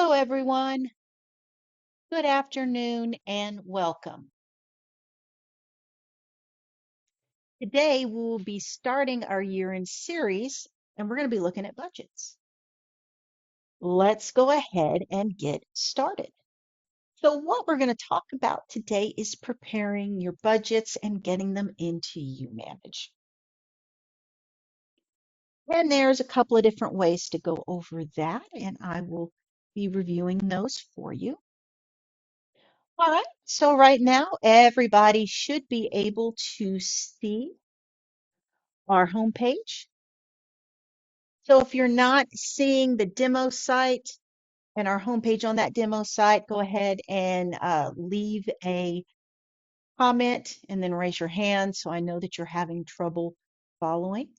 Hello, everyone. Good afternoon and welcome. Today, we will be starting our year-end series and we're going to be looking at budgets. Let's go ahead and get started. So, what we're going to talk about today is preparing your budgets and getting them into uManage. And there's a couple of different ways to go over that, and I will be reviewing those for you. All right, so right now, everybody should be able to see our homepage. So if you're not seeing the demo site and our homepage on that demo site, go ahead and leave a comment and then raise your hand so I know that you're having trouble following.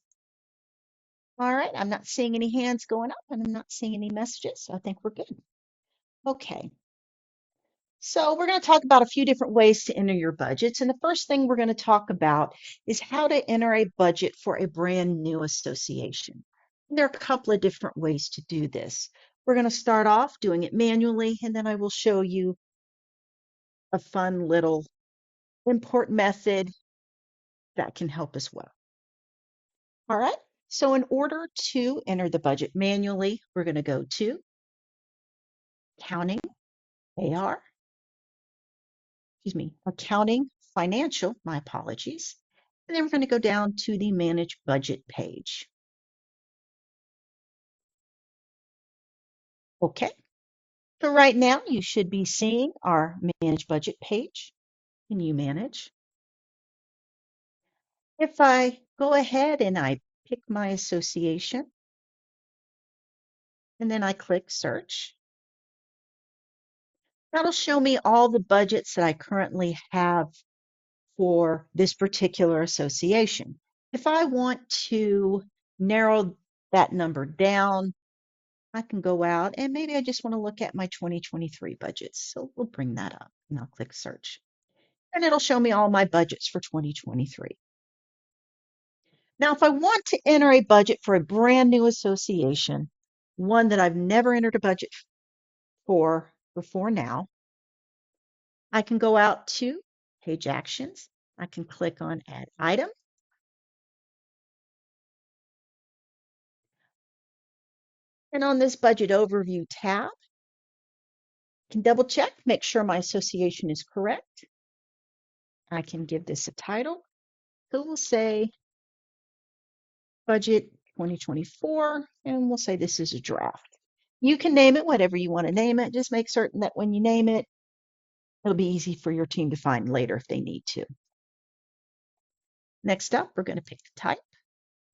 All right, I'm not seeing any hands going up and I'm not seeing any messages, so I think we're good. Okay, so we're going to talk about a few different ways to enter your budgets. And the first thing we're going to talk about is how to enter a budget for a brand new association. There are a couple of different ways to do this. We're going to start off doing it manually, and then I will show you a fun little import method that can help as well. All right, so in order to enter the budget manually, we're going to go to Accounting, AR, Accounting, Financial, my apologies. And then we're going to go down to the Manage Budget page. Okay, so right now you should be seeing our Manage Budget page in uManage. If I go ahead and I pick my association and then I click Search, that'll show me all the budgets that I currently have for this particular association. If I want to narrow that number down, I can go out and maybe I just want to look at my 2023 budgets. So we'll bring that up and I'll click search. And it'll show me all my budgets for 2023. Now, if I want to enter a budget for a brand new association, one that I've never entered a budget for before now, I can go out to Page Actions. I can click on Add Item. And on this Budget Overview tab, I can double check, make sure my association is correct. I can give this a title. So we'll say Budget 2024, and we'll say this is a draft. You can name it whatever you want to name it. Just make certain that when you name it, it'll be easy for your team to find later if they need to. Next up, we're going to pick the type,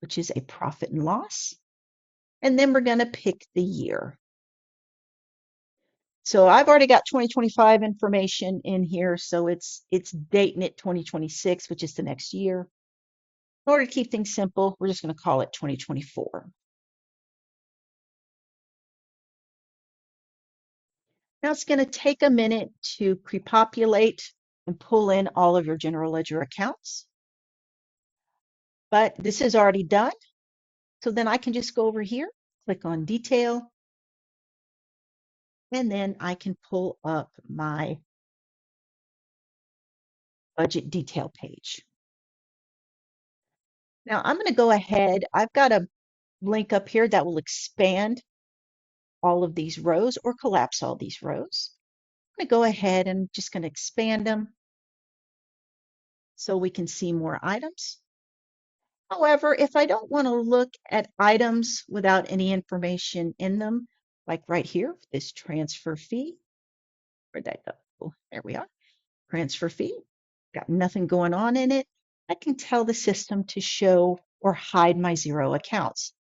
which is a profit and loss. And then we're going to pick the year. So I've already got 2025 information in here, so it's dating it 2026, which is the next year. In order to keep things simple, we're just going to call it 2024. Now it's going to take a minute to pre-populate and pull in all of your general ledger accounts. But this is already done. So then I can just go over here, click on Detail, and then I can pull up my budget detail page. Now I'm going to go ahead. I've got a link up here that will expand all of these rows or collapse all these rows. I'm going to go ahead and just going to expand them so we can see more items. However, if I don't want to look at items without any information in them, like right here, this transfer fee, where'd that go? Oh, there we are. Transfer fee, got nothing going on in it. I can tell the system to show or hide my zero accounts.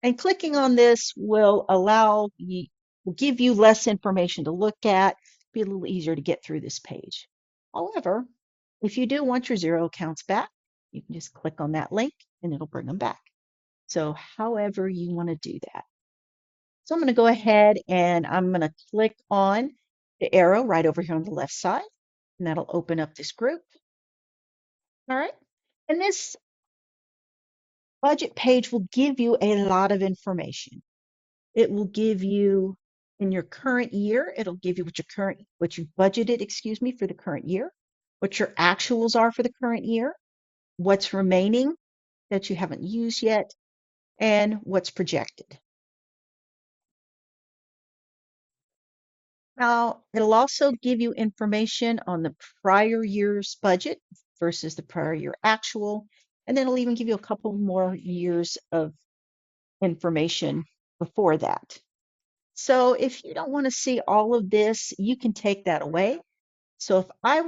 And clicking on this will will give you less information to look at, be a little easier to get through this page. However, if you do want your zero accounts back, you can just click on that link and it'll bring them back. So however you want to do that. So I'm going to go ahead and I'm going to click on the arrow right over here on the left side, and that'll open up this group. All right. And this budget page will give you a lot of information. It will give you In your current year, it'll give you what you budgeted, excuse me, for the current year, what your actuals are for the current year, what's remaining that you haven't used yet, and what's projected. Now, it'll also give you information on the prior year's budget versus the prior year actual, and then it'll even give you a couple more years of information before that. So if you don't want to see all of this, you can take that away. So if I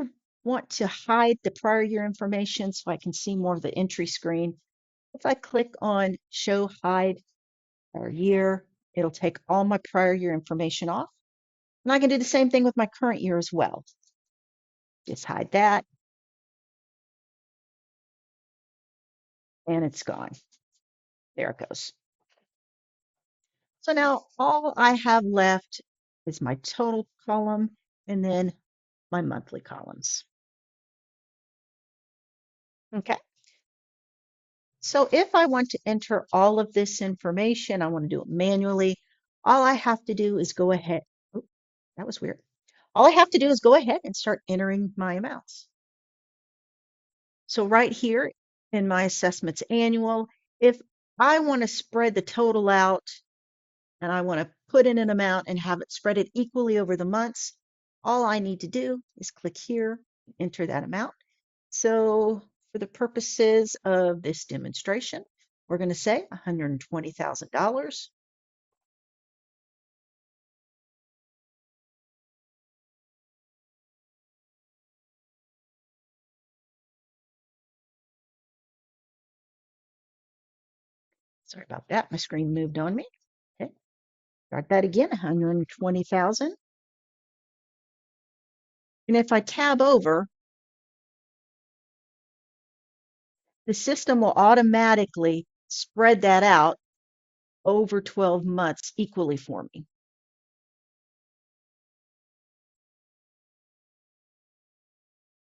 want to hide the prior year information so I can see more of the entry screen, if I click on Show Hide Prior Year, it'll take all my prior year information off. And I can do the same thing with my current year as well. Just hide that, and it's gone. There it goes. So now all I have left is my total column and then my monthly columns. Okay. So if I want to enter all of this information, I want to do it manually. All I have to do is go ahead. Oh, that was weird. All I have to do is go ahead and start entering my amounts. So right here in my assessments annual, if I want to spread the total out and I want to put in an amount and have it spread it equally over the months, all I need to do is click here, enter that amount. So for the purposes of this demonstration, we're going to say $120,000. Sorry about that. My screen moved on me. Okay, start that again, 120,000. And if I tab over, the system will automatically spread that out over 12 months equally for me.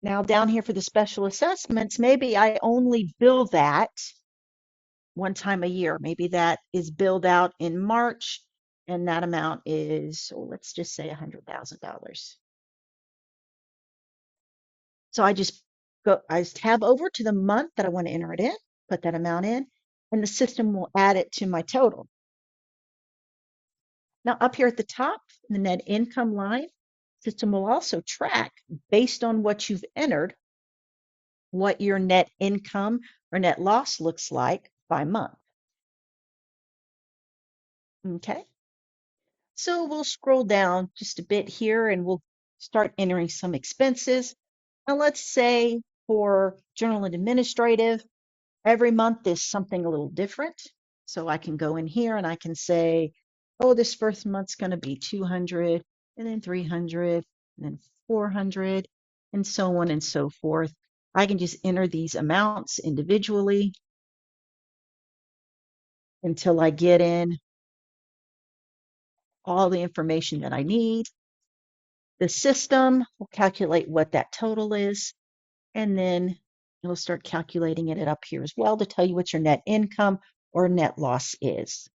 Now down here for the special assessments, maybe I only bill that one time a year. Maybe that is billed out in March and that amount is, oh, let's just say $100,000. So I tab over to the month that I want to enter it in, put that amount in, and the system will add it to my total. Now up here at the top, the net income line, system will also track based on what you've entered, what your net income or net loss looks like by month. Okay. So we'll scroll down just a bit here and we'll start entering some expenses. Now let's say for general and administrative, every month is something a little different. So I can go in here and I can say, oh, this first month's going to be 200 and then 300 and then 400 and so on and so forth. I can just enter these amounts individually until I get in all the information that I need. The system will calculate what that total is, and then it'll start calculating it up here as well to tell you what your net income or net loss is.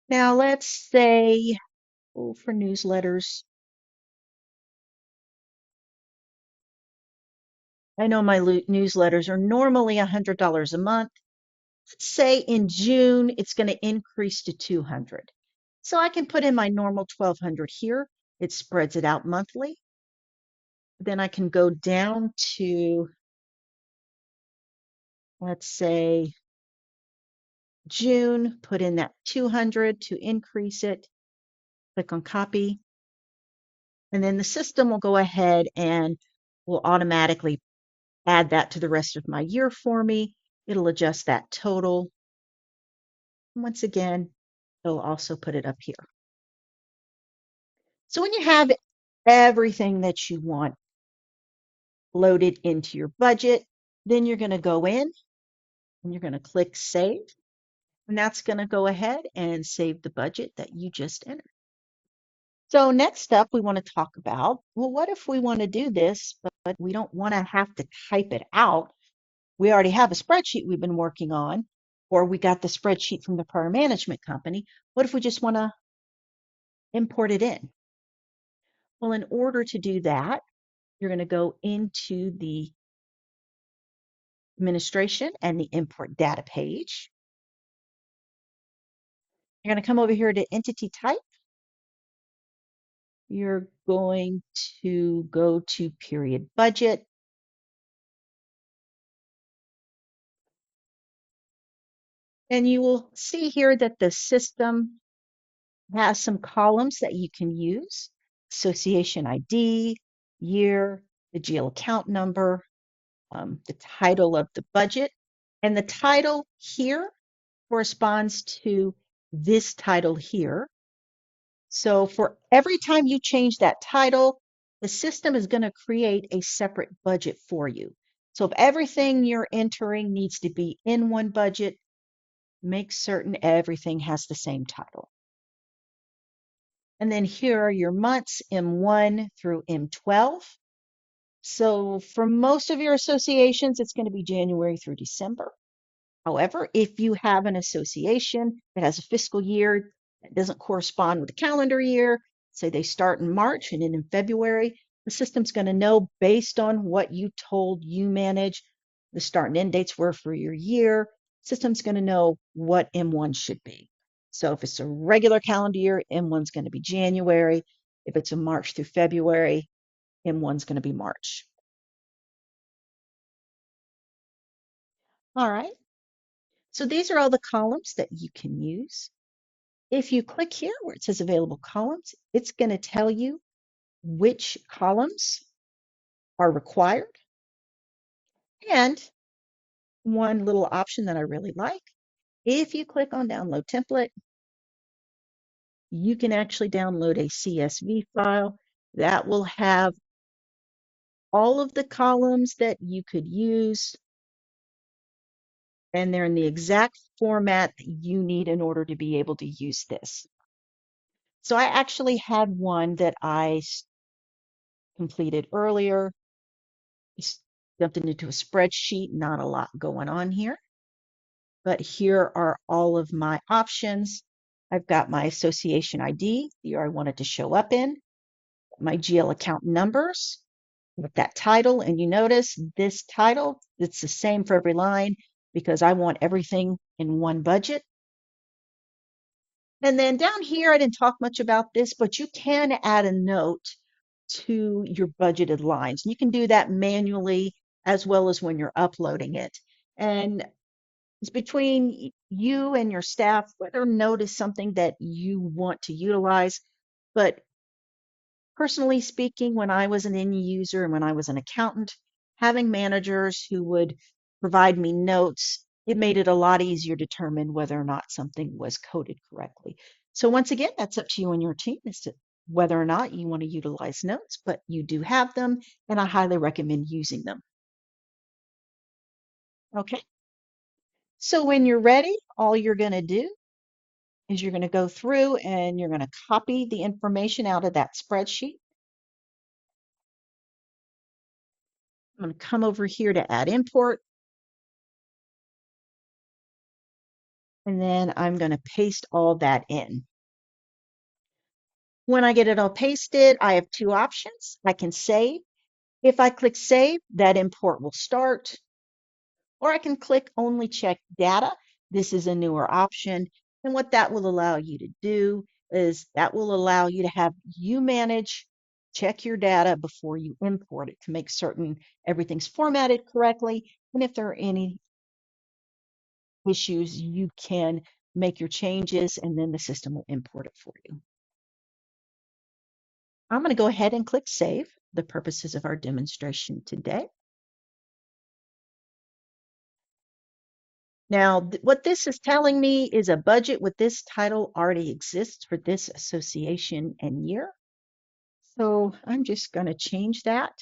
Now, let's say, oh, for newsletters, I know my newsletters are normally $100 a month. Let's say in June, it's going to increase to 200. So I can put in my normal 1200 here. It spreads it out monthly. Then I can go down to, let's say, June, put in that 200 to increase it, click on copy, and then the system will go ahead and will automatically add that to the rest of my year for me. It'll adjust that total. Once again, it'll also put it up here. So when you have everything that you want loaded into your budget, then you're going to go in and you're going to click save. And that's going to go ahead and save the budget that you just entered. So next up, we want to talk about, well, what if we want to do this, but we don't want to have to type it out? We already have a spreadsheet we've been working on. or we got the spreadsheet from the prior management company. What if we just want to import it in? Well, in order to do that, you're going to go into the administration and the import data page. You're going to come over here to entity type. You're going to go to period budget. And you will see here that the system has some columns that you can use: association ID, year, the GL account number, the title of the budget. And the title here corresponds to this title here. So for every time you change that title, the system is going to create a separate budget for you. So if everything you're entering needs to be in one budget, make certain everything has the same title. And then here are your months, M1 through M12. So for most of your associations, it's going to be January through December. However, if you have an association that has a fiscal year that doesn't correspond with the calendar year, say they start in March and end in February, the system's going to know based on what you told uManage the start and end dates were for your year. System's going to know what M1 should be. So if it's a regular calendar year, M1's going to be January. If it's a March through February, M1's going to be March. All right. So these are all the columns that you can use. If you click here where it says available columns, it's going to tell you which columns are required. And one little option that I really like, if you click on download template, you can actually download a CSV file that will have all of the columns that you could use, and they're in the exact format that you need in order to be able to use this. So I actually had one that I completed earlier. Just jumped into a spreadsheet, not a lot going on here. But here are all of my options. I've got my association ID, the year I wanted to show up in, my GL account numbers with that title. And you notice this title, it's the same for every line because I want everything in one budget. And then down here, I didn't talk much about this, but you can add a note to your budgeted lines. You can do that manually as well as when you're uploading it. And it's between you and your staff whether note is something that you want to utilize. But personally speaking, when I was an end user and when I was an accountant, having managers who would provide me notes, it made it a lot easier to determine whether or not something was coded correctly. So once again, that's up to you and your team as to whether or not you want to utilize notes, but you do have them, and I highly recommend using them. Okay, so when you're ready, all you're going to do is you're going to go through and you're going to copy the information out of that spreadsheet. I'm going to come over here to add import. And then I'm going to paste all that in. When I get it all pasted, I have two options. I can save. If I click save, that import will start. Or I can click only check data. This is a newer option. And what that will allow you to do is that will allow you to have uManage check your data before you import it to make certain everything's formatted correctly. And if there are any issues, you can make your changes and then the system will import it for you. I'm going to go ahead and click save for the purposes of our demonstration today. Now, what this is telling me is a budget with this title already exists for this association and year. So I'm just going to change that.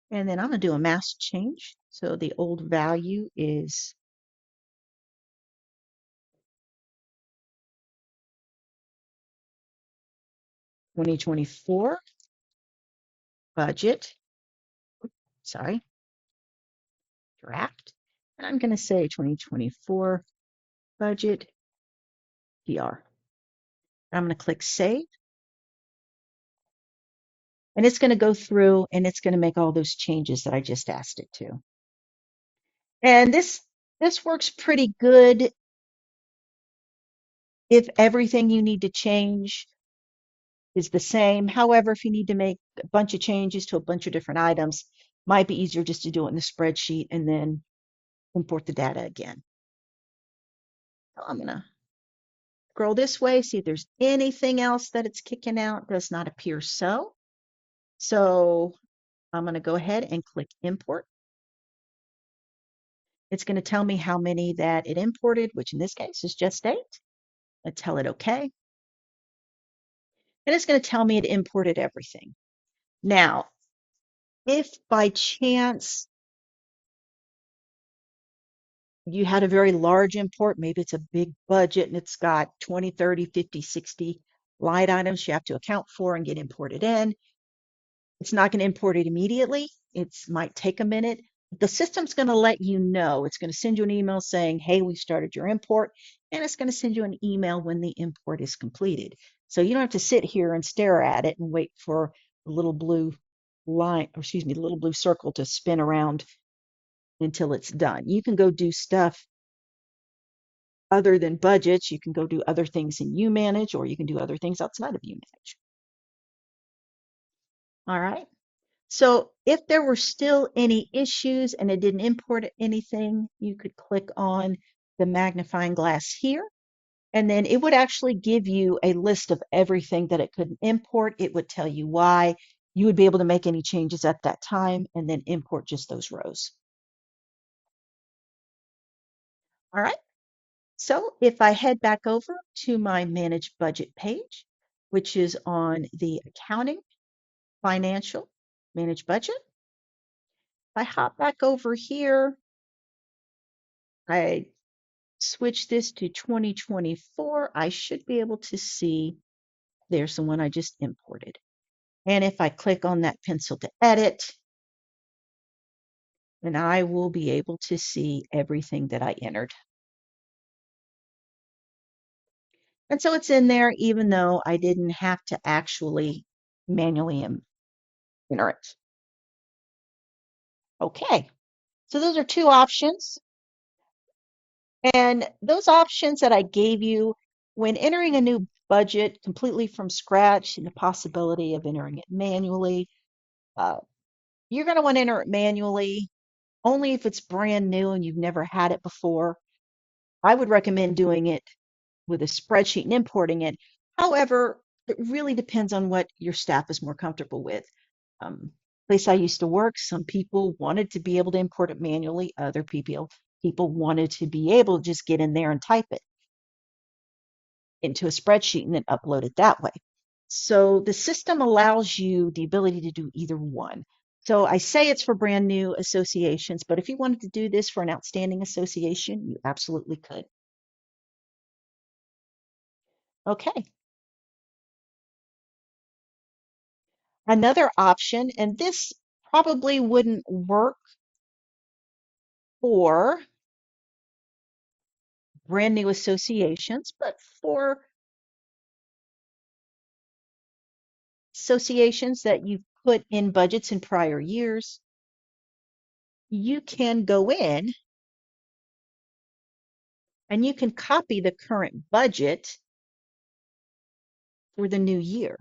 And then I'm going to do a mask change. So the old value is 2024 budget. Sorry, draft. And I'm going to say 2024 budget PR. I'm going to click save, and it's going to go through and it's going to make all those changes that I just asked it to. And this works pretty good if everything you need to change is the same. However, if you need to make a bunch of changes to a bunch of different items, might be easier just to do it in the spreadsheet and then import the data again. So I'm going to scroll this way, see if there's anything else that it's kicking out. Does not appear so. So I'm going to go ahead and click import. It's going to tell me how many that it imported, which in this case is just 8. I tell it OK. And it's going to tell me it imported everything. Now, if by chance you had a very large import, maybe it's a big budget and it's got 20, 30, 50, 60 line items you have to account for and get imported in, it's not going to import it immediately. It might take a minute. The system's going to let you know. It's going to send you an email saying, hey, we started your import, and it's going to send you an email when the import is completed. So you don't have to sit here and stare at it and wait for the little blue line, or excuse me, the little blue circle to spin around until it's done. You can go do stuff other than budgets. You can go do other things in uManage, or you can do other things outside of uManage. All right. So if there were still any issues and it didn't import anything, you could click on the magnifying glass here, and then it would actually give you a list of everything that it couldn't import. It would tell you why. You would be able to make any changes at that time and then import just those rows. All right. So if I head back over to my Manage Budget page, which is on the Accounting, Financial, Manage Budget, if I hop back over here, I switch this to 2024, I should be able to see there's the one I just imported. And if I click on that pencil to edit, then I will be able to see everything that I entered. And so it's in there, even though I didn't have to actually manually enter it. Okay, so those are two options. And those options that I gave you when entering a new budget completely from scratch and the possibility of entering it manually, uh, you're going to want to enter it manually only if it's brand new and you've never had it before. I would recommend doing it with a spreadsheet and importing it. However, it really depends on what your staff is more comfortable with. Place I used to work, some people wanted to be able to import it manually. Other people wanted to be able to just get in there and type it into a spreadsheet and then upload it that way. So the system allows you the ability to do either one. So I say it's for brand new associations, but if you wanted to do this for an outstanding association, you absolutely could. Okay. Another option, and this probably wouldn't work for brand new associations, but for associations that you've put in budgets in prior years, you can go in and you can copy the current budget for the new year.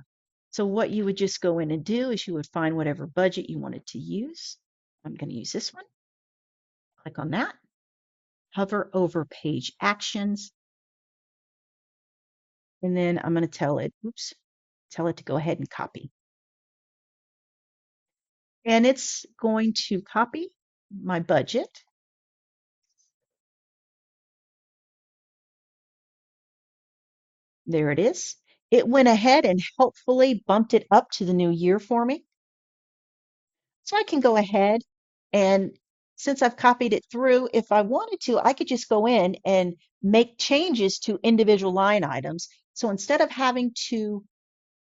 So what you would just go in and do is you would find whatever budget you wanted to use. I'm going to use this one. Click on that. Hover over Page Actions. And then I'm going to tell it to go ahead and copy. And it's going to copy my budget. There it is. It went ahead and helpfully bumped it up to the new year for me. So I can go ahead and since I've copied it through, if I wanted to, I could just go in and make changes to individual line items. So instead of having to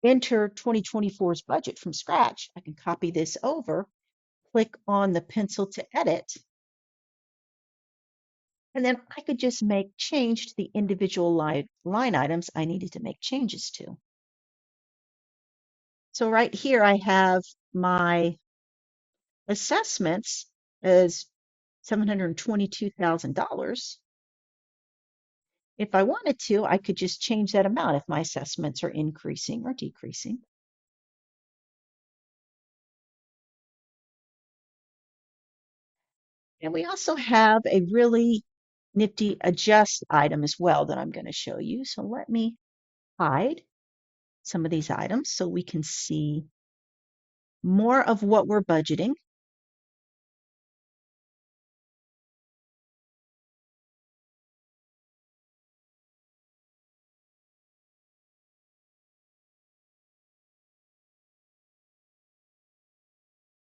enter 2024's budget from scratch, I can copy this over, click on the pencil to edit, And then I could just make change to the individual line items I needed to make changes to. So right here I have my assessments as $722,000. If I wanted to, I could just change that amount if my assessments are increasing or decreasing. And we also have a really nifty adjust item as well that I'm going to show you. So let me hide some of these items so we can see more of what we're budgeting.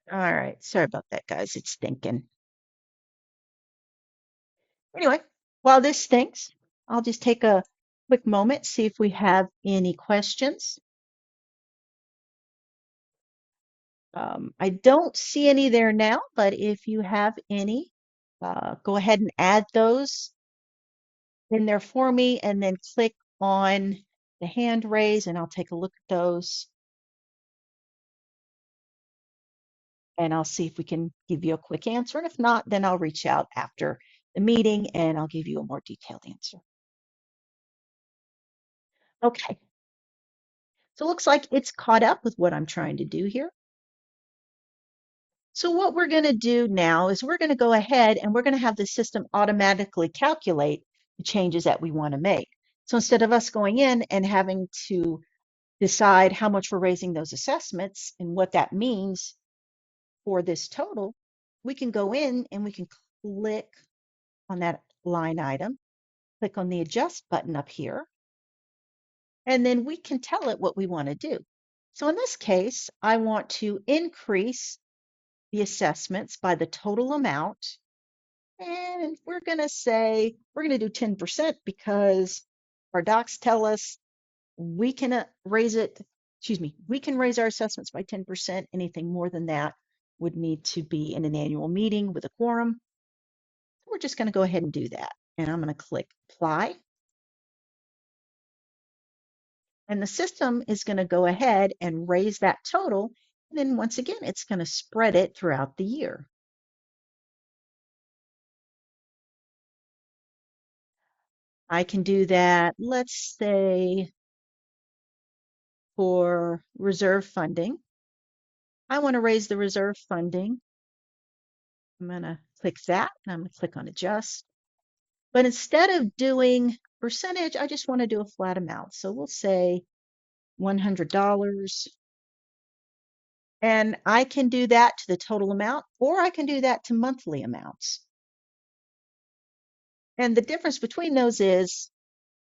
All right, sorry about that, guys. It's thinking. Anyway, while this thinks, I'll just take a quick moment, see if we have any questions. I don't see any there now, but if you have any, go ahead and add those in there for me and then click on the hand raise and I'll take a look at those and I'll see if we can give you a quick answer. And if not, then I'll reach out after the meeting and I'll give you a more detailed answer. Okay, so it looks like it's caught up with what I'm trying to do here. So what we're going to do now is we're going to go ahead and we're going to have the system automatically calculate the changes that we want to make. So instead of us going in and having to decide how much we're raising those assessments and what that means for this total, we can go in and we can click on that line item, click on the adjust button up here, and then we can tell it what we want to do. So in this case, I want to increase the assessments by the total amount. And we're going to say, we're going to do 10% because our docs tell us we can we can raise our assessments by 10%. Anything more than that would need to be in an annual meeting with a quorum. We're just going to go ahead and do that. And I'm going to click apply. And the system is going to go ahead and raise that total. And then once again, it's going to spread it throughout the year. I can do that, let's say, for reserve funding. I want to raise the reserve funding. I'm going to click that and I'm going to click on adjust. But instead of doing percentage, I just want to do a flat amount. So we'll say $100. And I can do that to the total amount, or I can do that to monthly amounts. And the difference between those is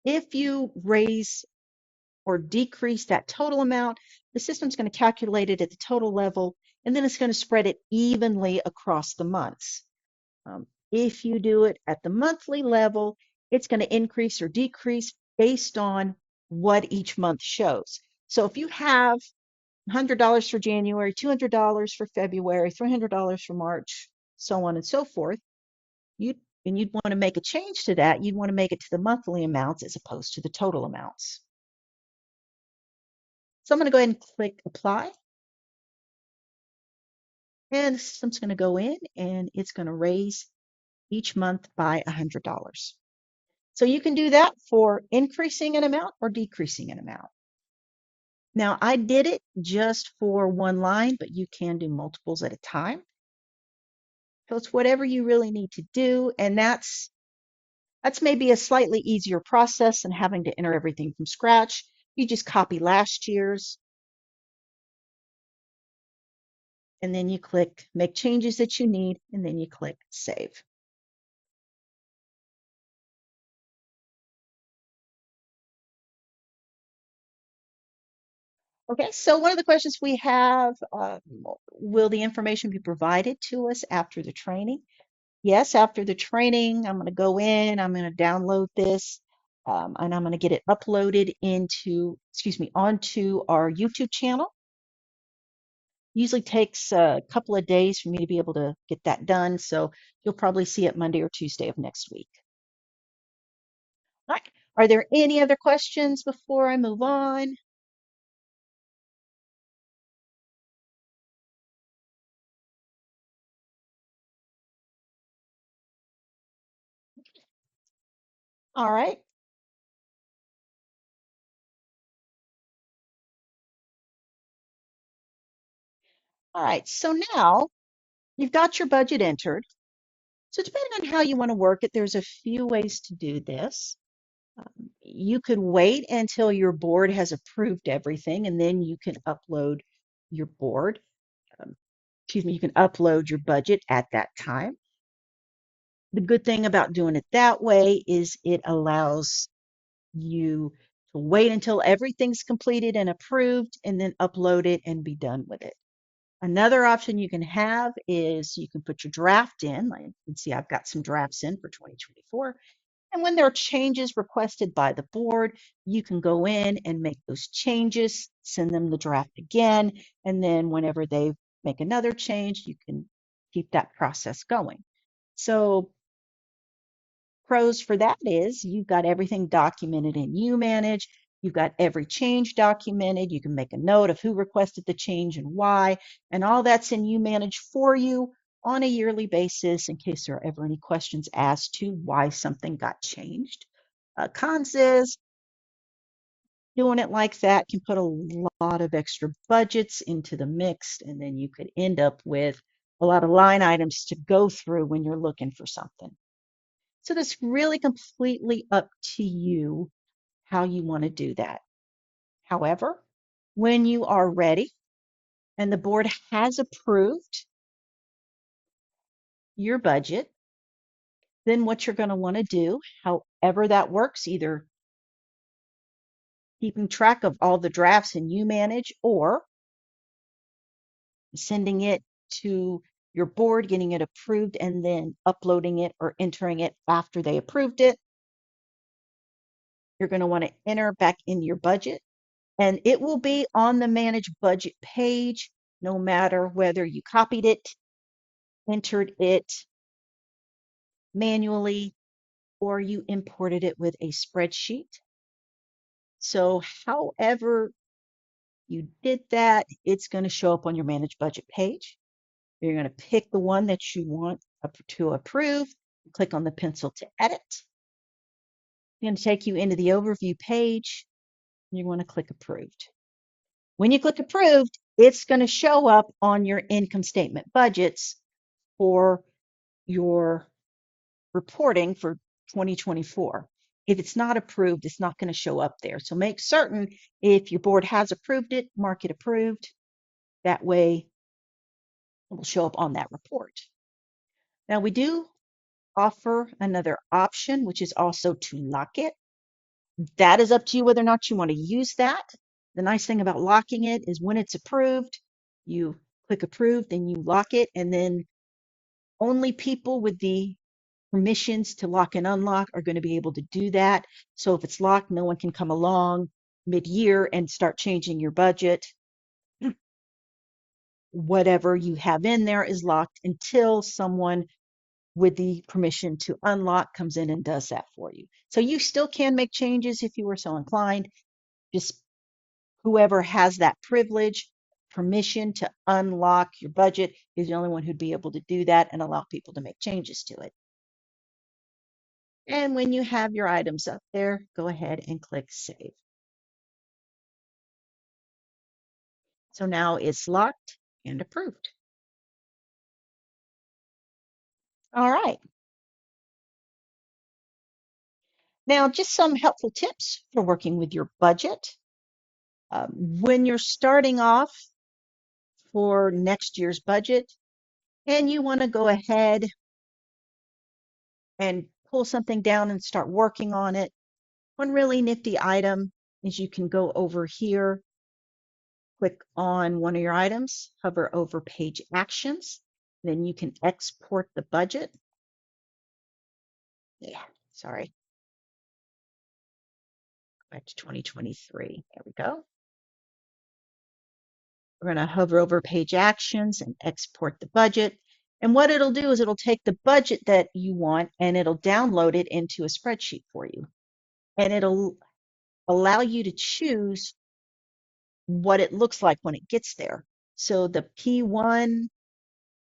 if you raise or decrease that total amount, the system's going to calculate it at the total level, and then it's going to spread it evenly across the months. If you do it at the monthly level, it's going to increase or decrease based on what each month shows. So if you have $100 for January, $200 for February, $300 for March, so on and so forth, you'd want to make a change to that. You'd want to make it to the monthly amounts as opposed to the total amounts. So I'm going to go ahead and click apply. And the system's going to go in and it's going to raise each month by $100. So you can do that for increasing an amount or decreasing an amount. Now I did it just for one line, but you can do multiples at a time. So it's whatever you really need to do. And that's maybe a slightly easier process than having to enter everything from scratch. You just copy last year's and then you click make changes that you need and then you click save. Okay, so one of the questions we have, will the information be provided to us after the training? Yes, after the training, I'm going to go in, I'm going to download this, and I'm going to get it uploaded onto our YouTube channel. Usually takes a couple of days for me to be able to get that done, so you'll probably see it Monday or Tuesday of next week. All right. Are there any other questions before I move on? All right. All right. So now you've got your budget entered. So depending on how you want to work it, there's a few ways to do this. You could wait until your board has approved everything, and then you can upload your board. Um, excuse me, you can upload your budget at that time. The good thing about doing it that way is it allows you to wait until everything's completed and approved and then upload it and be done with it. Another option you can have is you can put your draft in. Like you can see, I've got some drafts in for 2024. And when there are changes requested by the board, you can go in and make those changes, send them the draft again, and then whenever they make another change, you can keep that process going. So pros for that is you've got everything documented in uManage. You've got every change documented. You can make a note of who requested the change and why, and all that's in uManage for you on a yearly basis in case there are ever any questions as to why something got changed. Cons is doing it like that can put a lot of extra budgets into the mix, and then you could end up with a lot of line items to go through when you're looking for something. So that's really completely up to you how you want to do that. However, when you are ready and the board has approved your budget, then what you're going to want to do, however that works, either keeping track of all the drafts in uManage or sending it to your board, getting it approved, and then uploading it or entering it after they approved it. You're going to want to enter back in your budget, and it will be on the Manage Budget page, no matter whether you copied it, entered it manually, or you imported it with a spreadsheet. So, however you did that, it's going to show up on your Manage Budget page. You're going to pick the one that you want to approve, click on the pencil to edit. It's going to take you into the overview page. You want to click approved. When you click approved, it's going to show up on your income statement budgets for your reporting for 2024. If it's not approved, it's not going to show up there. So make certain if your board has approved it, mark it approved. That way it will show up on that report. Now we do offer another option, which is also to lock it. That is up to you whether or not you want to use that. The nice thing about locking it is when it's approved, you click approved and you lock it, and then only people with the permissions to lock and unlock are going to be able to do that. So if it's locked, no one can come along mid-year and start changing your budget. Whatever you have in there is locked until someone with the permission to unlock comes in and does that for you. So you still can make changes if you were so inclined. Just whoever has that privilege, permission to unlock your budget is the only one who'd be able to do that and allow people to make changes to it. And when you have your items up there, go ahead and click Save. So now it's locked and approved. All right. Now, just some helpful tips for working with your budget. When you're starting off for next year's budget and you want to go ahead and pull something down and start working on it, one really nifty item is you can go over here, click on one of your items, hover over Page Actions, then you can export the budget. Yeah, sorry. Back to 2023. There we go. We're going to hover over Page Actions and export the budget. And what it'll do is it'll take the budget that you want and it'll download it into a spreadsheet for you. and it'll allow you to choose what it looks like when it gets there. So the P1,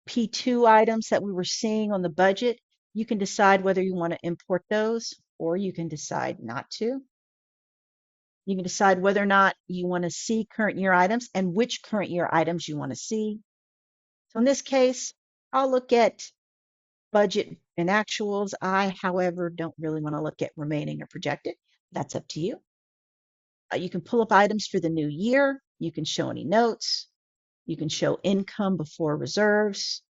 P2 items that we were seeing on the budget, you can decide whether you want to import those or you can decide not to. You can decide whether or not you want to see current year items and which current year items you want to see. So in this case, I'll look at budget and actuals. I, however, don't really want to look at remaining or projected. That's up to you. You can pull up items for the new year. You can show any notes. You can show income before reserves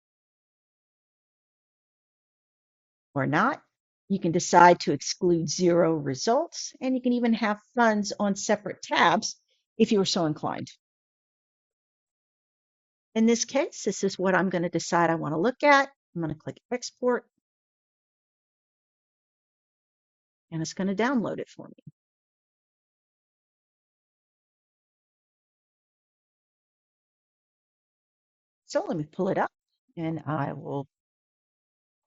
or not. You can decide to exclude zero results, and you can even have funds on separate tabs if you are so inclined. In this case, this is what I'm going to decide I want to look at. I'm going to click export, and it's going to download it for me. So let me pull it up, and I will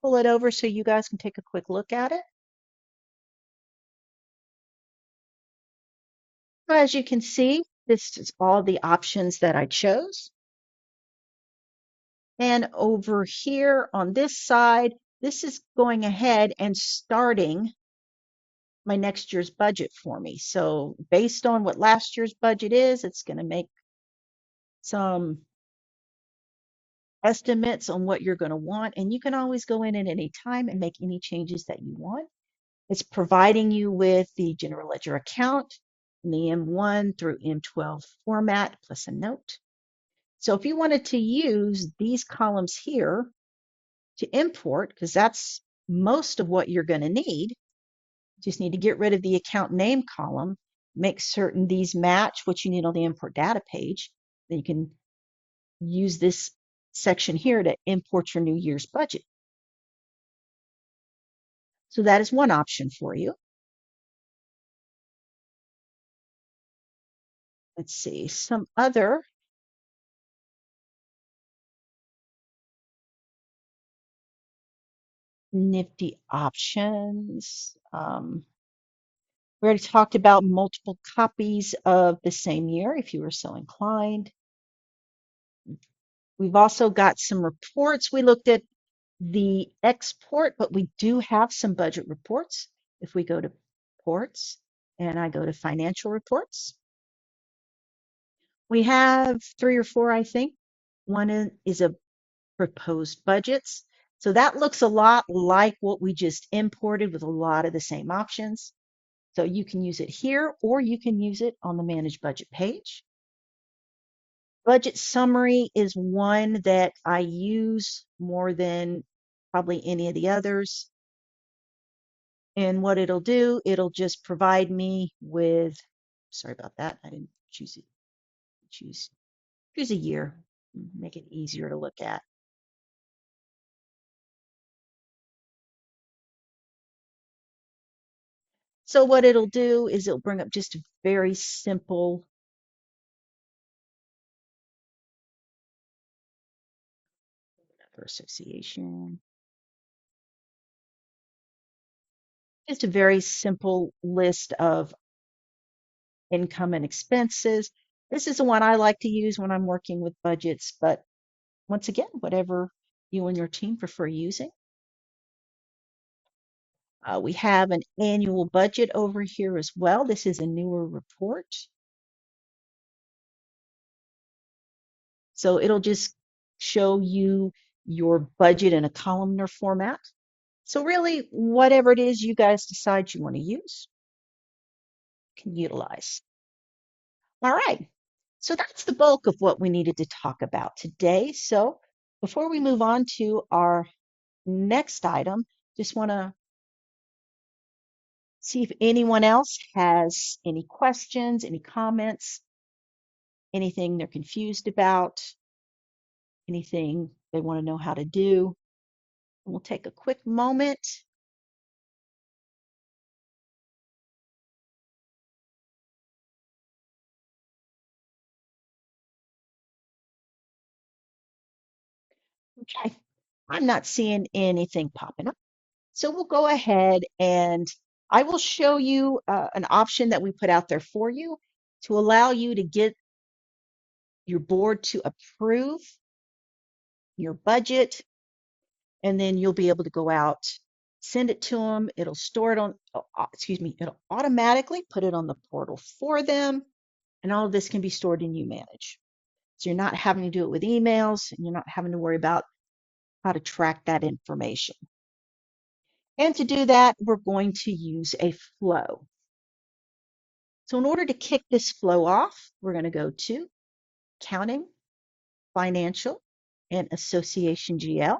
pull it over so you guys can take a quick look at it. So as you can see, this is all the options that I chose. And over here on this side, this is going ahead and starting my next year's budget for me. So based on what last year's budget is, it's going to make some estimates on what you're going to want. And you can always go in at any time and make any changes that you want. It's providing you with the general ledger account in the M1 through M12 format plus a note. So if you wanted to use these columns here to import, because that's most of what you're going to need, just need to get rid of the account name column, make certain these match what you need on the import data page. Then you can use this section here to import your new year's budget. So that is one option for you. Let's see, some other nifty options. We already talked about multiple copies of the same year if you were so inclined. We've also got some reports. We looked at the export, but we do have some budget reports. If we go to reports and I go to financial reports, we have three or four, I think. One is a proposed budgets. So that looks a lot like what we just imported with a lot of the same options. So you can use it here or you can use it on the manage budget page. Budget summary is one that I use more than probably any of the others. And what it'll do, it'll just provide me with, sorry about that, I didn't choose it. Choose a year, make it easier to look at. So what it'll do is it'll bring up just a very simple for association. Just a very simple list of income and expenses. This is the one I like to use when I'm working with budgets, but once again, whatever you and your team prefer using. We have an annual budget over here as well. This is a newer report. So it'll just show you your budget in a columnar format. So really, whatever it is you guys decide you want to use, can utilize. All right. So that's the bulk of what we needed to talk about today. So before we move on to our next item, just want to see if anyone else has any questions, any comments, anything they're confused about, anything they want to know how to do. And we'll take a quick moment. Okay, I'm not seeing anything popping up. So we'll go ahead and I will show you an option that we put out there for you to allow you to get your board to approve your budget, and then you'll be able to go out, send it to them. It'll store it on, excuse me, it'll automatically put it on the portal for them, and all of this can be stored in uManage. So you're not having to do it with emails, and you're not having to worry about how to track that information. And to do that, we're going to use a flow. So in order to kick this flow off, we're going to go to Accounting, Financial, and Association GL.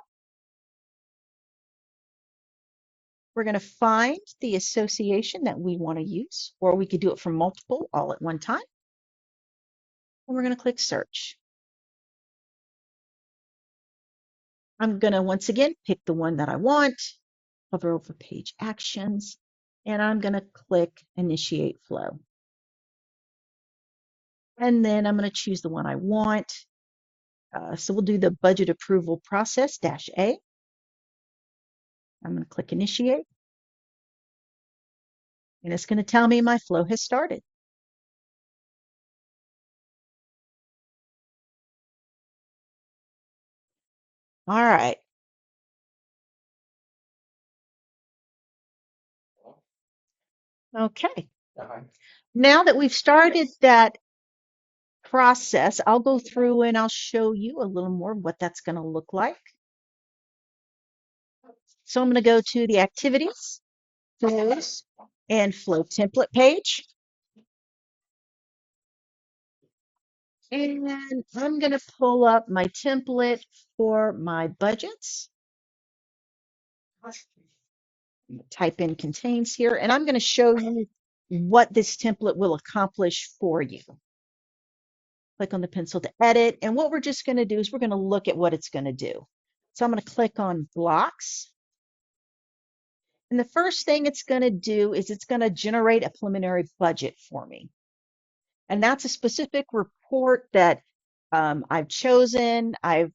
We're going to find the association that we want to use, or we could do it from multiple all at one time. And we're going to click Search. I'm going to once again pick the one that I want, hover over Page Actions, and I'm going to click Initiate Flow. And then I'm going to choose the one I want. So we'll do the Budget Approval Process -A. I'm going to click Initiate. And it's going to tell me my flow has started. All right. Okay. Now that we've started that process, I'll go through and I'll show you a little more of what that's going to look like. So I'm going to go to the Activities, Flows, and Flow Template page. And I'm going to pull up my template for my budgets. Type in contains here, and I'm going to show you what this template will accomplish for you. Click on the pencil to edit, and what we're just going to do is we're going to look at what it's going to do. So I'm going to click on blocks, and the first thing it's going to do is it's going to generate a preliminary budget for me, and that's a specific report that I've chosen. I've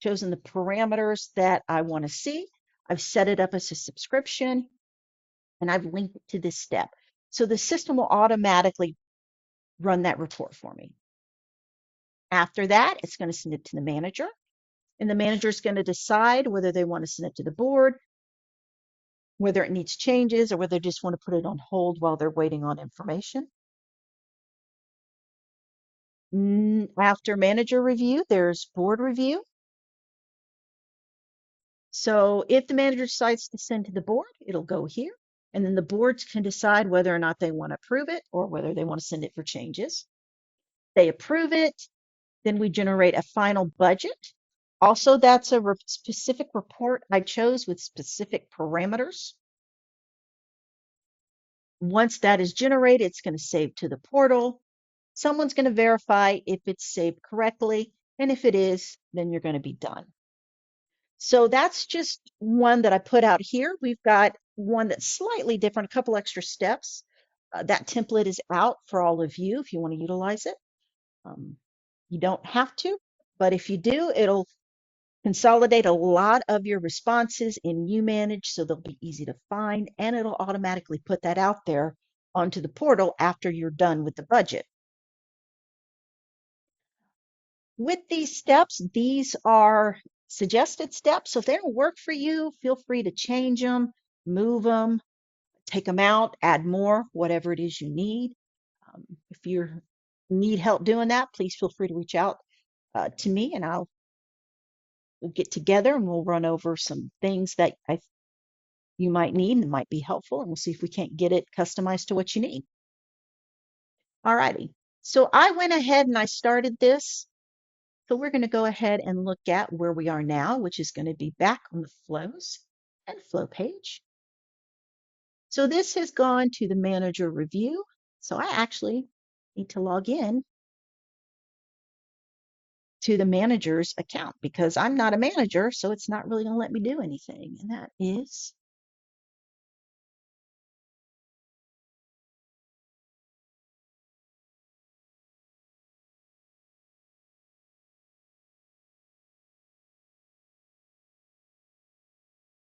chosen the parameters that I want to see. I've set it up as a subscription, and I've linked it to this step. So the system will automatically run that report for me. After that, it's going to send it to the manager, and the manager is going to decide whether they want to send it to the board, whether it needs changes, or whether they just want to put it on hold while they're waiting on information. After manager review, there's board review. So if the manager decides to send to the board, it'll go here. And then the boards can decide whether or not they want to approve it or whether they want to send it for changes. They approve it, then we generate a final budget. Also, that's a specific report I chose with specific parameters. Once that is generated, it's going to save to the portal. Someone's going to verify if it's saved correctly. And if it is, then you're going to be done. So that's just one that I put out here. We've got one that's slightly different, a couple extra steps. That template is out for all of you if you want to utilize it. You don't have to, but if you do, it'll consolidate a lot of your responses in uManage so they'll be easy to find, and it'll automatically put that out there onto the portal after you're done with the budget. With these steps, these are suggested steps. So if they don't work for you, feel free to change them, move them, take them out, add more, whatever it is you need. If you need help doing that, please feel free to reach out to me, and we'll get together and we'll run over some things that you might need and might be helpful, and we'll see if we can't get it customized to what you need. All righty. So I went ahead and I started this. So we're going to go ahead and look at where we are now, which is going to be back on the flows and flow page. So this has gone to the manager review. So I actually need to log in to the manager's account because I'm not a manager, so it's not really going to let me do anything. And that is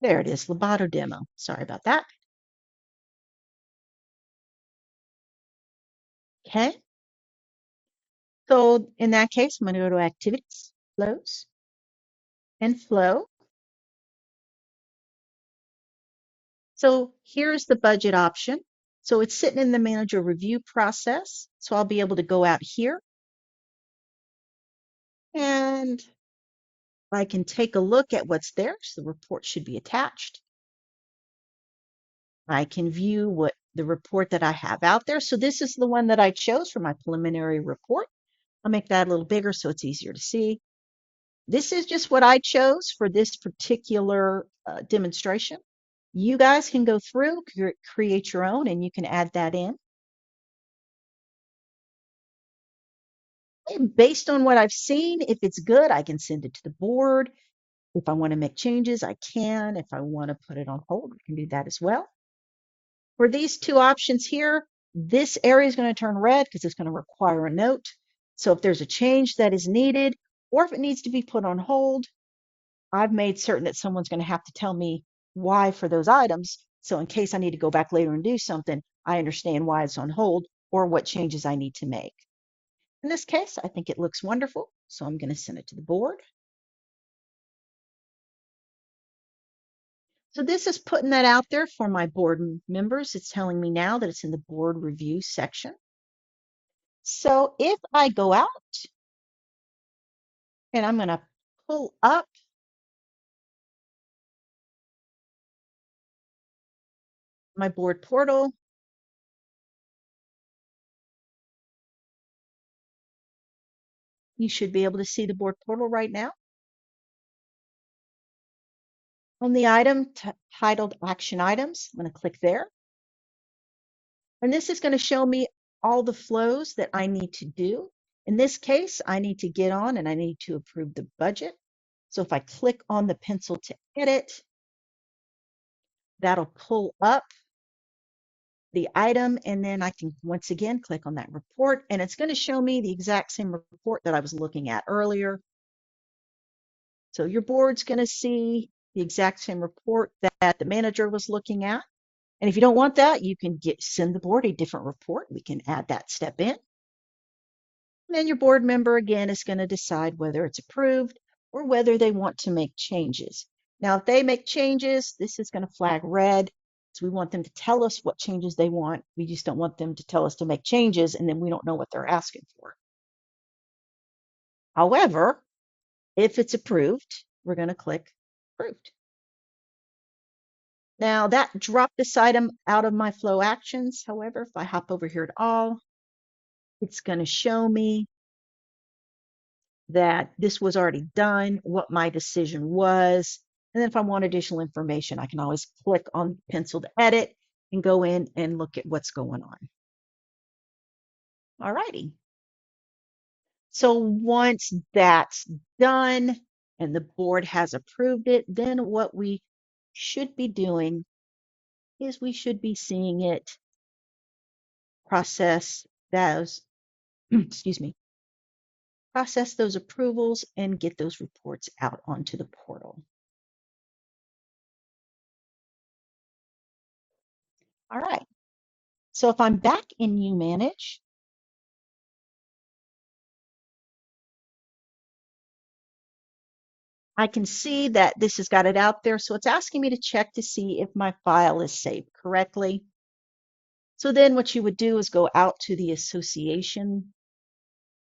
there it is, Lobato demo. Sorry about that. Okay. So in that case, I'm going to go to Activities, Flows, and Flow. So here's the budget option. So it's sitting in the manager review process. So I'll be able to go out here and I can take a look at what's there. So the report should be attached. I can view what the report that I have out there. So this is the one that I chose for my preliminary report. I'll make that a little bigger so it's easier to see. This is just what I chose for this particular demonstration. You guys can go through, create your own, and you can add that in. And based on what I've seen, if it's good, I can send it to the board. If I want to make changes, I can. If I want to put it on hold, I can do that as well. For these two options here, this area is going to turn red because it's going to require a note. So if there's a change that is needed, or if it needs to be put on hold, I've made certain that someone's going to have to tell me why for those items. So in case I need to go back later and do something, I understand why it's on hold or what changes I need to make. In this case, I think it looks wonderful. So I'm going to send it to the board. So this is putting that out there for my board members. It's telling me now that it's in the board review section. So if I go out and I'm going to pull up my board portal, you should be able to see the board portal right now. On the item titled Action Items, I'm going to click there. And this is going to show me all the flows that I need to do. In this case, I need to get on and I need to approve the budget. So if I click on the pencil to edit, that'll pull up the item, and then I can once again click on that report, and it's going to show me the exact same report that I was looking at earlier. So your board's going to see the exact same report that the manager was looking at. And if you don't want that, you can send the board a different report. We can add that step in. And then your board member again is going to decide whether it's approved or whether they want to make changes. Now, if they make changes, this is going to flag red. So we want them to tell us what changes they want. We just don't want them to tell us to make changes and then we don't know what they're asking for. However, if it's approved, we're going to click approved. Now that dropped this item out of my flow actions. However, if I hop over here at all, it's going to show me that this was already done, what my decision was. And then if I want additional information, I can always click on pencil to edit and go in and look at what's going on. All righty. So once that's done and the board has approved it, then what we should be doing is we should be seeing it process those, excuse me, process those approvals and get those reports out onto the portal. All right. So if I'm back in uManage, I can see that this has got it out there. So it's asking me to check to see if my file is saved correctly. So then what you would do is go out to the association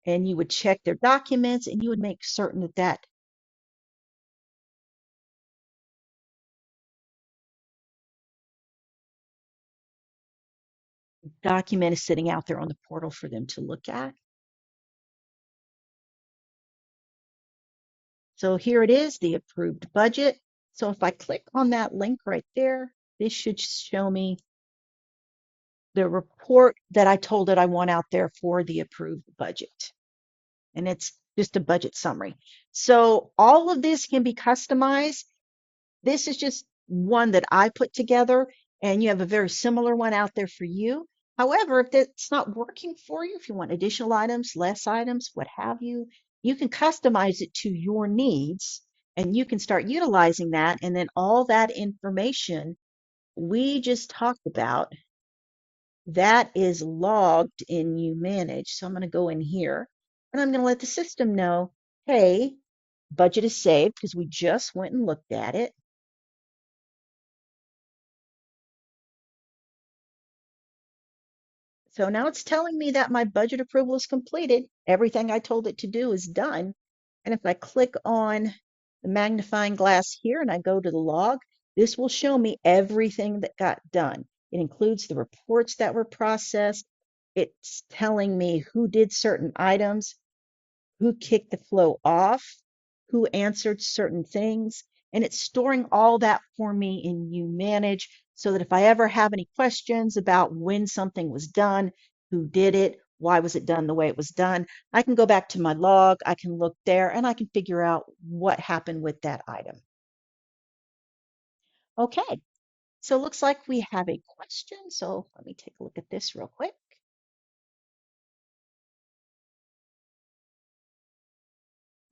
and you would check their documents and you would make certain that that document is sitting out there on the portal for them to look at. So here it is, the approved budget. So if I click on that link right there, this should show me the report that I told it I want out there for the approved budget. And it's just a budget summary. So all of this can be customized. This is just one that I put together, and you have a very similar one out there for you. However, if it's not working for you, if you want additional items, less items, what have you, you can customize it to your needs and you can start utilizing that. And then all that information we just talked about that is logged in uManage. So I'm going to go in here and I'm going to let the system know, hey, budget is saved because we just went and looked at it. So now it's telling me that my budget approval is completed. Everything I told it to do is done. And if I click on the magnifying glass here and I go to the log, this will show me everything that got done. It includes the reports that were processed. It's telling me who did certain items, who kicked the flow off, who answered certain things, and it's storing all that for me in uManage so that if I ever have any questions about when something was done, who did it, why was it done the way it was done, I can go back to my log, I can look there, and I can figure out what happened with that item. Okay, so it looks like we have a question. So let me take a look at this real quick.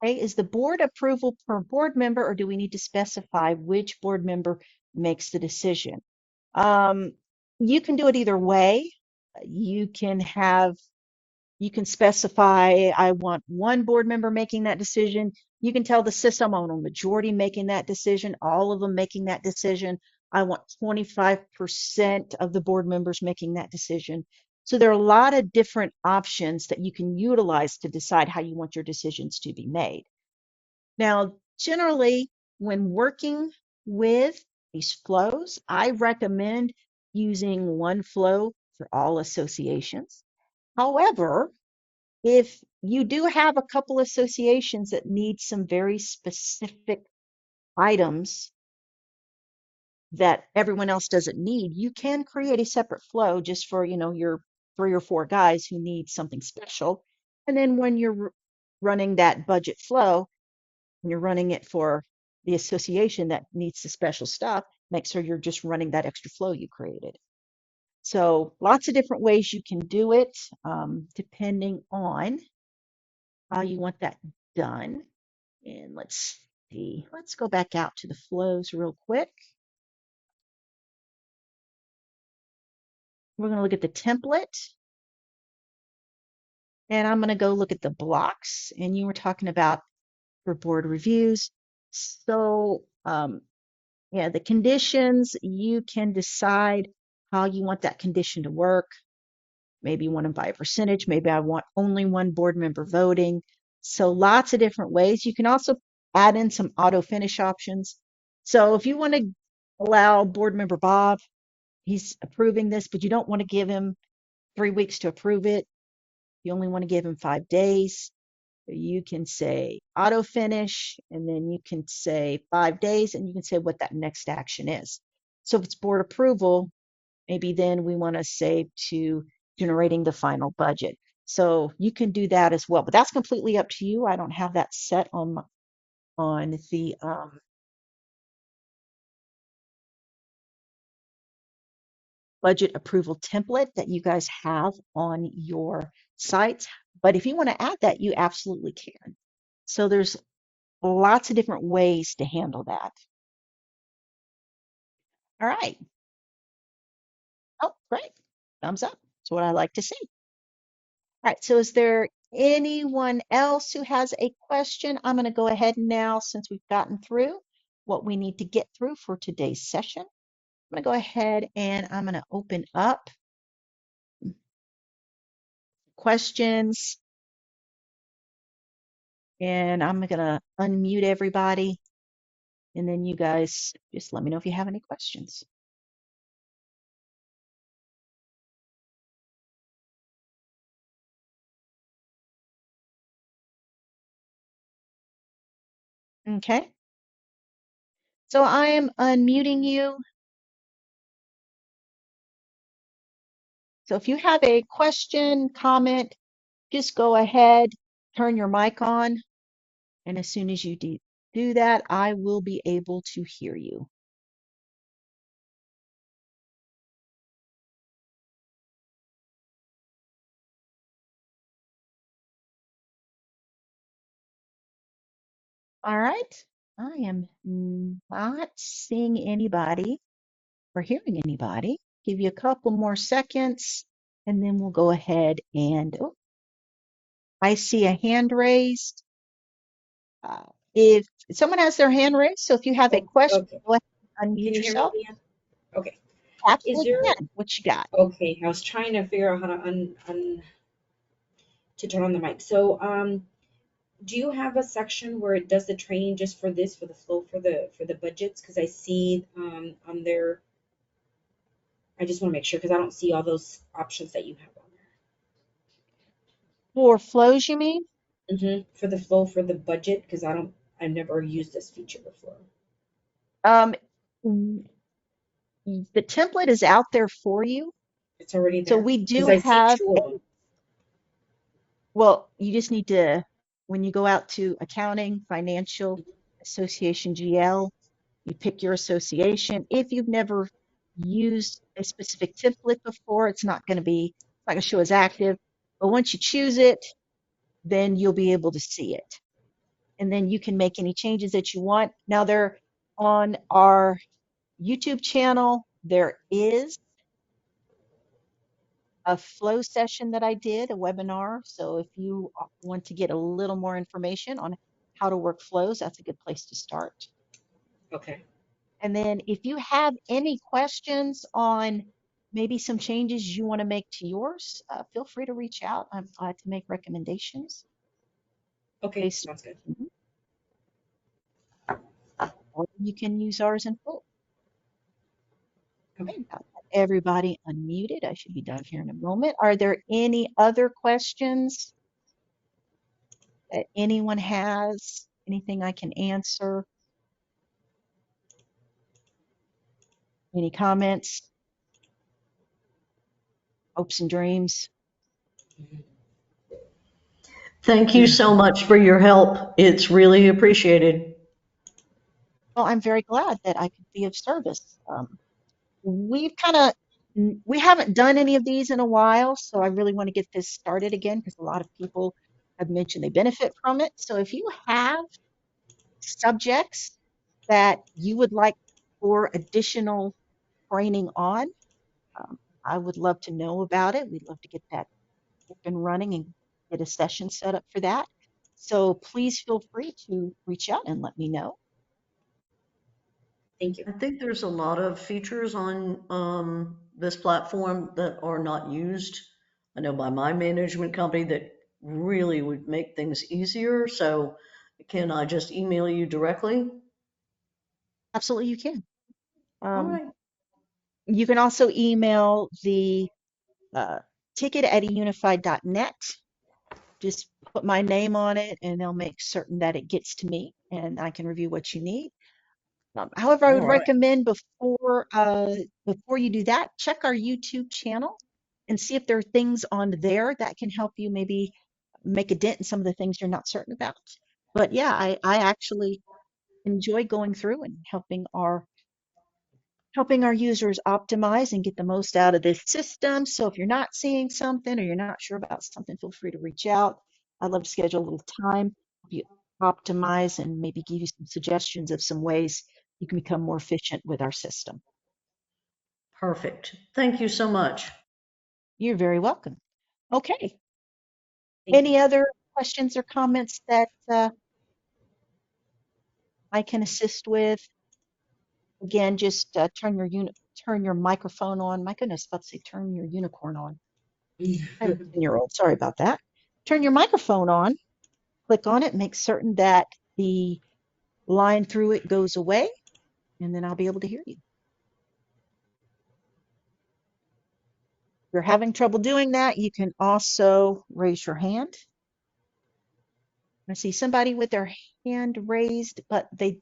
Okay, is the board approval per board member, or do we need to specify which board member makes the decision? Um, you can do it either way. You can have, you can specify, I want one board member making that decision. You can tell the system I want a majority making that decision, all of them making that decision. I want 25% of the board members making that decision. So there are a lot of different options that you can utilize to decide how you want your decisions to be made. Now, generally, when working with these flows, I recommend using one flow for all associations. However, if you do have a couple associations that need some very specific items that everyone else doesn't need, you can create a separate flow just for, your 3 or 4 guys who need something special. And then when you're running that budget flow, when you're running it for the association that needs the special stuff, make sure you're just running that extra flow you created. So lots of different ways you can do it, depending on how you want that done. And let's see, let's go back out to the flows real quick. We're going to look at the template, and I'm going to go look at the blocks. And you were talking about for board reviews. So yeah, the conditions, you can decide how you want that condition to work. Maybe you want them by a percentage. Maybe I want only one board member voting. So lots of different ways. You can also add in some auto finish options. So if you want to allow board member Bob, he's approving this, but you don't want to give him 3 weeks to approve it. You only want to give him 5 days. You can say auto finish, and then you can say 5 days, and you can say what that next action is. So if it's board approval, maybe then we want to say to generating the final budget. So you can do that as well, but that's completely up to you. I don't have that set on the budget approval template that you guys have on your sites. But if you want to add that, you absolutely can. So there's lots of different ways to handle that. All right. Oh, great. Thumbs up. That's what I like to see. All right. So is there anyone else who has a question? I'm going to go ahead now, since we've gotten through what we need to get through for today's session. I'm going to go ahead and I'm going to open up questions, and I'm going to unmute everybody. And then you guys just let me know if you have any questions. Okay. So I am unmuting you. So if you have a question, comment, just go ahead, turn your mic on. And as soon as you do that, I will be able to hear you. All right. I am not seeing anybody or hearing anybody. Give you a couple more seconds, and then we'll go ahead and, oh, I see a hand raised. If someone has their hand raised, so if you have a Oh, question, okay. go ahead and Can unmute you hear me, yourself. Leanne? Okay. Is Absolutely there, can. What you got? okay, I was trying to figure out how to to turn on the mic. So, do you have a section where it does the training just for this, for the flow for the budgets? Because I see on there, I just want to make sure because I don't see all those options that you have on For flows, you mean? there. For the flow for the budget, because I've never used this feature before. Um, w- the template is out there for you. It's already So there we because do I see have two of them. well, you just need to, when you go out to accounting, financial, association GL, you pick your association. If you've never used a specific template before, it's not going to show as active. But once you choose it, then you'll be able to see it. And then you can make any changes that you want. Now, they're on our YouTube channel. There is a flow session that I did, a webinar. So if you want to get a little more information on how to work flows, that's a good place to start. Okay. And then if you have any questions on maybe some changes you want to make to yours, feel free to reach out. I'm glad to make recommendations Okay. based, Sounds good. Mhm. Or you can use ours in full. Okay. Okay, got everybody unmuted. I should be done here in a moment. Are there any other questions that anyone has? Anything I can answer? Any comments, hopes and dreams? Mhm. Thank you so much for your help. It's really appreciated. Well, I'm very glad that I could be of service. We've kind of we haven't done any of these in a while, so I really want to get this started again because a lot of people have mentioned they benefit from it. So if you have subjects that you would like for additional training on, um, I would love to know about it. We'd love to get that up and running and get a session set up for that. So please feel free to reach out and let me know. Thank you. I think there's a lot of features on this platform that are not used. I know by my management company that really would make things easier. So can I just email you directly? Absolutely, you can. All Um, right. you can also email the uh, ticket at unified.net. Just put my name on it and they'll make certain that it gets to me and I can review what you need. However, I All would right. recommend before you do that, check our YouTube channel and see if there are things on there that can help you maybe make a dent in some of the things you're not certain about. But yeah, I actually enjoy going through and helping our users optimize and get the most out of this system. So if you're not seeing something or you're not sure about something, feel free to reach out. I'd love to schedule a little time, help you optimize and maybe give you some suggestions of some ways you can become more efficient with our system. Perfect. Thank you so much. You're very welcome. Okay. Thank you. Any other questions or comments that I can assist with? Again, just turn your microphone on. My goodness, let's say turn your unicorn on. I have a 10-year-old. Sorry about that. Turn your microphone on, click on it, make certain that the line through it goes away, and then I'll be able to hear you. If you're having trouble doing that, you can also raise your hand. I see somebody with their hand raised, but their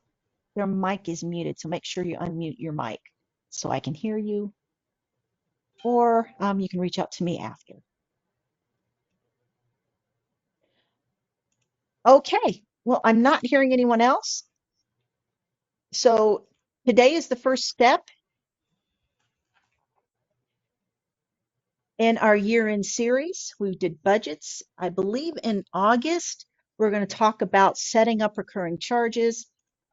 mic is muted, so make sure you unmute your mic so I can hear you, or you can reach out to me after. Okay, well, I'm not hearing anyone else. So today is the first step in our year-end series. We did budgets. I believe in August, we're going to talk about setting up recurring charges.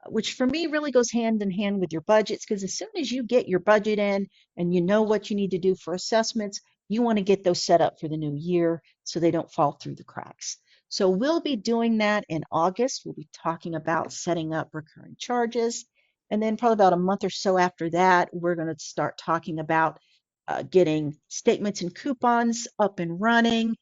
which for me really goes hand in hand with your budgets, because as soon as you get your budget in and you know what you need to do for assessments, you want to get those set up for the new year so they don't fall through the cracks. So we'll be doing that in August. We'll be talking about setting up recurring charges. And then probably about a month or so after that, we're going to start talking about getting statements and coupons up and running,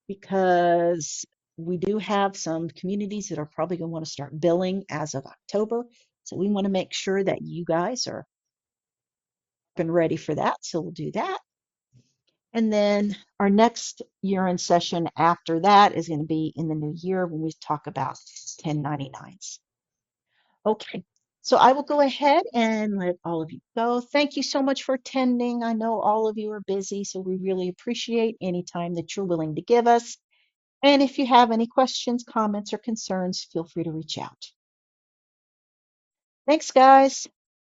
because we do have some communities that are probably going to want to start billing as of October. So we want to make sure that you guys are up and ready for that. So we'll do that. And then our next year-end session after that is going to be in the new year when we talk about 1099s. Okay, so I will go ahead and let all of you go. Thank you so much for attending. I know all of you are busy, so we really appreciate any time that you're willing to give us. And if you have any questions, comments, or concerns, feel free to reach out. Thanks, guys.